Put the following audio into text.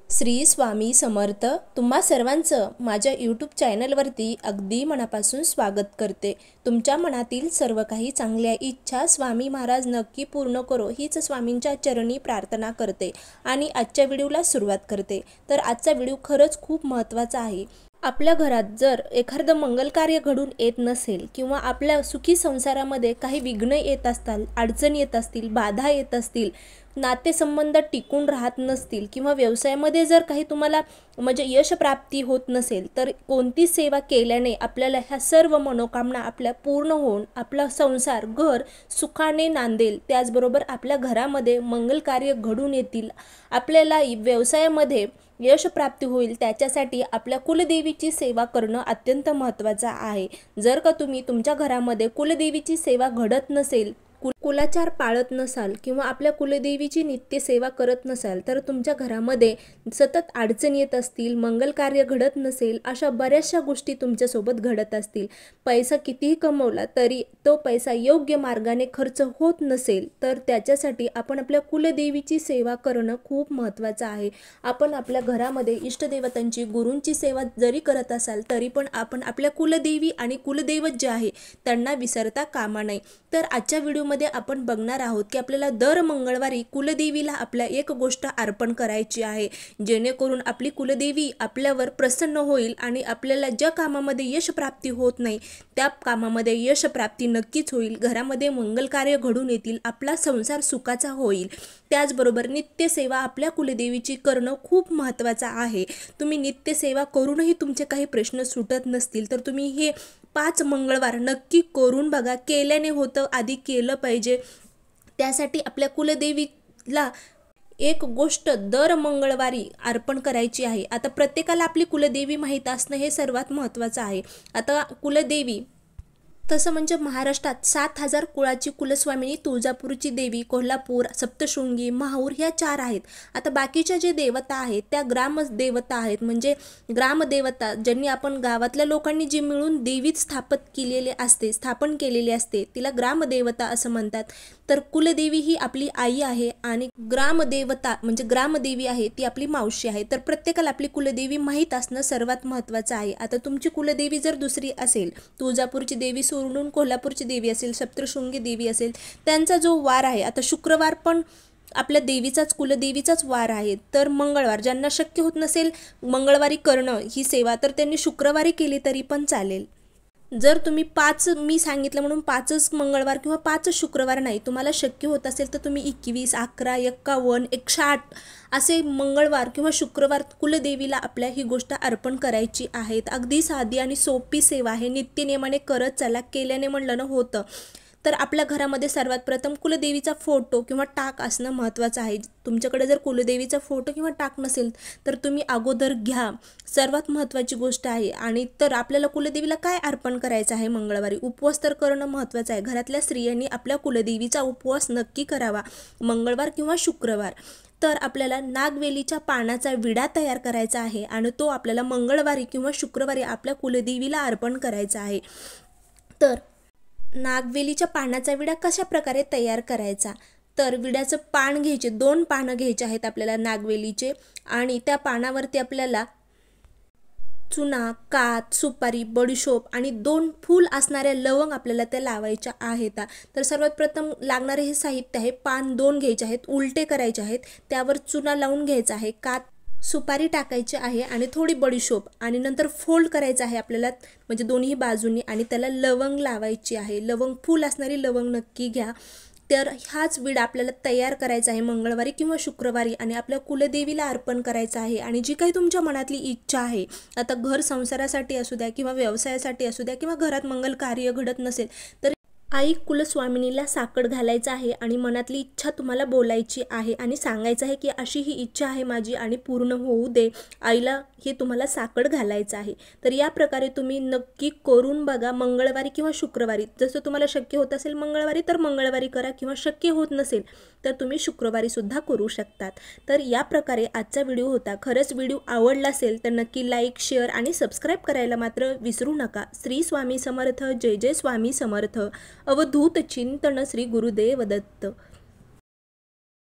श्री स्वामी समर्थ। तुम्हा सर्वांचं माझ्या यूट्यूब चॅनलवरती अगदी मनापासून स्वागत करते। तुमच्या मनातील सर्व काही चांगल्या इच्छा स्वामी महाराज नक्की पूर्ण करो हीच स्वामींच्या चरणी प्रार्थना करते आणि आजच्या व्हिडिओला सुरुवात करते। तर आजचा व्हिडिओ खरंच खूप महत्त्वाचा आहे। आपल्या घरात जर एखादं मंगल कार्य घडून येत नसेल किंवा आपल्या सुखी संसारामध्ये काही विघ्न येत असतील, अडचण येत असतील, बाधा येत असतील, नातेसंबंध टिकून राहत नसतील किंवा व्यवसायामध्ये जर काही तुम्हाला म्हणजे यश प्राप्ती होत नसेल, तर कोणती सेवा केल्याने आपल्याला ह्या सर्व मनोकामना आपल्या पूर्ण होऊन आपला संसार घर सुखाने नांदेल, त्याचबरोबर आपल्या घरामध्ये मंगल कार्य घडून येतील, आपल्याला व्यवसायामध्ये यश प्राप्ती होईल, त्याच्यासाठी आपल्या कुलदेवीची सेवा करणं अत्यंत महत्त्वाचं आहे। जर का तुम्ही तुमच्या घरामध्ये कुलदेवीची सेवा घडत नसेल, कुलाचार पाळत नसाल किंवा आपल्या कुलदेवीची नित्य सेवा करत नसाल, तर तुमच्या घरामध्ये सतत अडचण येत असतील, मंगल कार्य घडत नसेल, अशा बऱ्याचशा गोष्टी तुमच्यासोबत घडत असतील। पैसा कितीही कमवला तरी तो पैसा योग्य मार्गाने खर्च होत नसेल, तर त्याच्यासाठी आपण आपल्या कुलदेवीची सेवा करणं खूप महत्त्वाचं आहे। आपण आपल्या घरामध्ये इष्टदेवतांची, गुरूंची सेवा जरी करत असाल तरी पण आपण आपल्या कुलदेवी आणि कुलदैवत जे आहे त्यांना विसरता कामा नये। तर आजच्या व्हिडिओमध्ये आपण बघणार आहोत की आपल्याला दर मंगळवारी कुलदेवीला आपल्या एक गोष्ट अर्पण करायची आहे, जेणेकरून आपली कुलदेवी आपल्यावर प्रसन्न होईल आणि आपल्याला ज्या कामामध्ये यश प्राप्ती होत नाही त्या कामामध्ये यश प्राप्ती नक्कीच होईल, घरामध्ये मंगल कार्य घडून येतील, आपला संसार सुखाचा होईल। त्याचबरोबर नित्यसेवा आपल्या कुलदेवीची करणं खूप महत्त्वाचं आहे। तुम्ही नित्यसेवा करूनही तुमचे काही प्रश्न सुटत नसतील तर तुम्ही हे 5 मंगळवार नक्की करून बघा। केल्याने होतं, आधी केलं पाहिजे। त्यासाठी आपल्या कुलदेवीला एक गोष्ट दर मंगळवारी अर्पण करायची आहे। आता प्रत्येकाला आपली कुलदेवी माहीत असणं हे सर्वात महत्त्वाचं आहे। आता कुलदेवी तसं म्हणजे महाराष्ट्रात 7000 कुळाची कुलस्वामिनी तुळजापूरची देवी, कोल्हापूर, सप्तशृंगी, माहूर ह्या 4 आहेत। आता बाकीच्या जे देवता आहेत त्या ग्रामदेवता आहेत, म्हणजे ग्रामदेवता ज्यांनी आपण गावातल्या लोकांनी जी मिळून देवीत स्थापन केलेली असते तिला ग्रामदेवता असं म्हणतात। तर कुलदेवी ही आपली आई आहे आणि ग्रामदेवता म्हणजे ग्रामदेवी आहे ती आपली मावशी आहे। तर प्रत्येकाला आपली कुलदेवी माहीत असणं सर्वात महत्त्वाचं आहे। आता तुमची कुलदेवी जर दुसरी असेल, तुळजापूरची देवी सोडून कोल्हापूरची देवी असेल, सप्तशृंगी देवी असेल, त्यांचा जो वार आहे, आता शुक्रवार पण आपल्या देवीचाच कुलदेवीचाच वार आहे, तर मंगळवार ज्यांना शक्य होत नसेल मंगळवारी करणं ही सेवा, तर त्यांनी शुक्रवारी केली तरी पण चालेल। जर तुम्ही 5 मी सांगितलं म्हणून 5च मंगळवार किंवा 5च शुक्रवार नाही, तुम्हाला शक्य होत असेल तर तुम्ही 21, 11, 51, 108 असे मंगळवार किंवा शुक्रवार कुलदेवीला आपल्या ही गोष्ट अर्पण करायची आहे। अगदी साधी आणि सोपी सेवा आहे, नित्यनेमाने करत चला, केल्याने म्हणलं ना होतं। तर आपल्या घरामध्ये सर्वात प्रथम कुलदेवीचा फोटो किंवा टाक असणं महत्त्वाचं आहे। तुमच्याकडे जर कुलदेवीचा फोटो किंवा टाक नसेल तर तुम्ही अगोदर घ्या, सर्वात महत्त्वाची गोष्ट आहे। आणि तर आपल्याला कुलदेवीला काय अर्पण करायचं आहे मंगळवारी, उपवास तर करणं महत्त्वाचं आहे। घरातल्या स्त्रियांनी आपल्या कुलदेवीचा उपवास नक्की करावा मंगळवार किंवा शुक्रवार। तर आपल्याला नागवेलीच्या पानाचा विडा तयार करायचा आहे आणि तो आपल्याला मंगळवारी किंवा शुक्रवारी आपल्या कुलदेवीला अर्पण करायचा आहे। तर नागवेलीच्या पानाचा विडा कशा प्रकारे तयार करायचा, तर विड्याचं पान घ्यायचे, 2 पानं घ्यायचे आहेत आपल्याला नागवेलीचे, आणि त्या पानावरती आपल्याला चुना, कात, सुपारी, बडीशोप आणि 2 फूल असणाऱ्या लवंग आपल्याला त्या लावायच्या आहेत। तर सर्वात प्रथम लागणारे हे साहित्य आहे, पान 2 घ्यायचे आहेत, उलटे करायचे आहेत, त्यावर चुना लावून घ्यायचा आहे, कात, सुपारी टाकायची आहे आणि थोडी बडीशोप, आणि नंतर फोल्ड करायचं आहे आपल्याला म्हणजे दोन्ही बाजूंनी, आणि त्याला लवंग लावायची आहे। लवंग फूल असणारी लवंग नक्की घ्या। तर हाच विडा आपल्याला तयार करायचा आहे मंगळवारी किंवा शुक्रवारी आणि आपल्या कुलदेवीला अर्पण करायचा आहे। आणि जी काही तुमच्या मनातली इच्छा आहे, आता घर संसारासाठी असू द्या किंवा व्यवसायासाठी असू द्या किंवा घरात मंगल कार्य घडत नसेल तर आई कुलस्वामिनीला साकड घालायचं आहे आणि मनातली इच्छा तुम्हाला बोलायची आहे आणि सांगायचं आहे की अशी ही इच्छा आहे माझी आणि पूर्ण होऊ दे, आईला हे तुम्हाला साकड घालायचं आहे। तर या प्रकारे तुम्ही नक्की करून बघा मंगळवारी किंवा शुक्रवारी, जसं तुम्हाला शक्य होत असेल मंगळवारी तर मंगळवारी करा किंवा शक्य होत नसेल तर तुम्ही शुक्रवारी सुद्धा करू शकतात। तर या प्रकारे आजचा व्हिडिओ होता। खरंच व्हिडिओ आवडला असेल तर नक्की लाईक, शेअर आणि सबस्क्राईब करायला मात्र विसरू नका। श्री स्वामी समर्थ, जय जय स्वामी समर्थ। अवधूत चिंतन श्री गुरुदेव दत्त।